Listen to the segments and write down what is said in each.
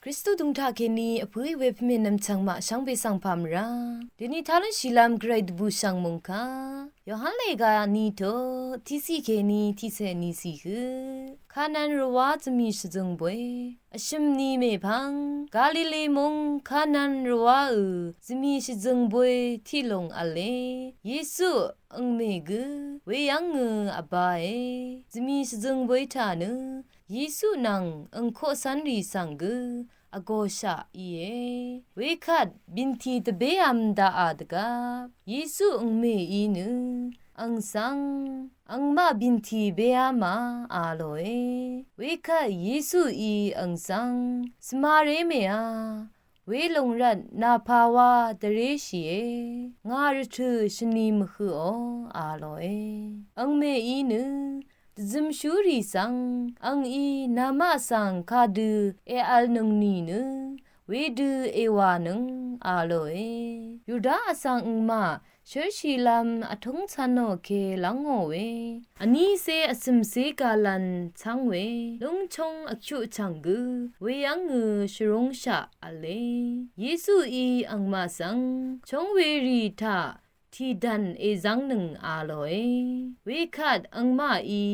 คริสตูดุงทาเคนีอภุยเวพเมนนำชังมาชังเบสังพามราเดนี่ทาลันชิลามเกรดบูชังมุงคายอหันเลกานีโตทิสิเคนีทิเซนีสิคือคานันรวาจมีชจุงบวยอชิมนีเมพังกาลิเลมุงคานันรวาจมีชจุงบวยที่ลงอเลเยซูอังเมกเวยังอบายจมีชจุงบวยทานึเยซูนังอังโคสันรีสังกอโกชาอีเอเวคัดบินทีตะเบอัมดาอาดกาเยซูอังเมอีนึอังสังอังมาบินทีเบอามาอาโลเอเวคัดเยซูอีอังสังสมาเรเมอาเวลงรัดนาภาวาตเรชีเองารทุชนีมคือออาโลเออังเมอีนึจิมชูรีสังอังอีนามาสังคาดูเออัลนงนีนึเวดูเอวานึงอาโลเอยูดาสังมาเชชีลัมอทงชันโนเคลังโอเวอันนี้เซอสิมเซกาลันชังเวลงชงอคิวชังกูเวยังชรงชะอเลเยซูอีอังมาสังชงเวรีทาทีดันเอซังหนึ่งอาโลเอเวคัดอังมาอี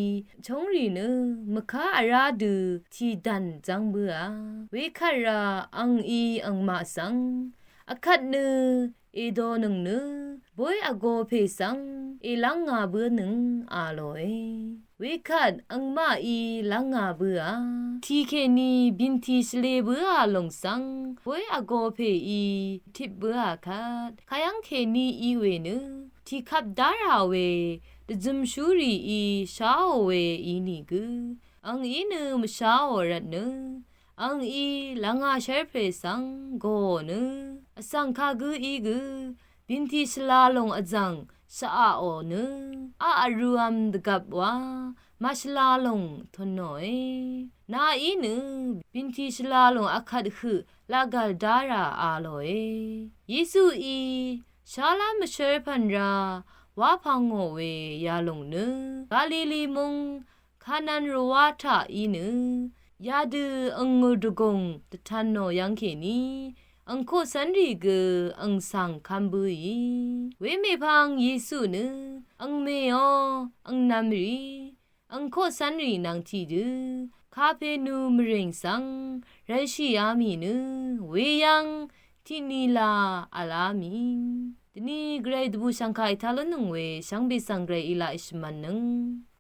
ชงรีนึมะคาอาราดูทีดันจังเบือเวคัดราอังอีอังมาสังอคัดนึเอโดนึงนึบอยอโกเพสังเอลังงาเบือนึงอาโลเอเวคัดอังมาอีลังงาเบือทีเคนีบินทีสเลเบือลงสังบอยอโกเพอีทิบเบือคัดขยังเคนีอีเวนึทีขับดาราเวดจิมชูรีอีชาโอเวอีนี่กูอังอีนึมชาโอรัดนึอังอีลังอาเชรเพสังโกนึอสังคากูอีกูบินทีสลาลงอจังสะอาโอนึอารูอัมดกับว่ามาชลาลงทนหน่อยนาอีนึบินทีสลาลงอคัดคือลากัลดาราอาโลเอเยซูอีชาลามเชรพันราวาพังโงเวยาลงนึกาลิลีมุงคานันรวาทาอีนึยาดูอังงูดุกงตะทันโนยังเคนีอังโคสันรีกอังสังคัมบุยเวเมพังเยซูนึอังเมยออังนามรีอังโคสันรีนางทีดูคาเพนูมริงสังไรชิอามีนึเวยังที่นีลาอาลามิงทีนี้เกรดบูชังคายทาลนึงเวชังเบสังเกรอิลาอิชมันนึง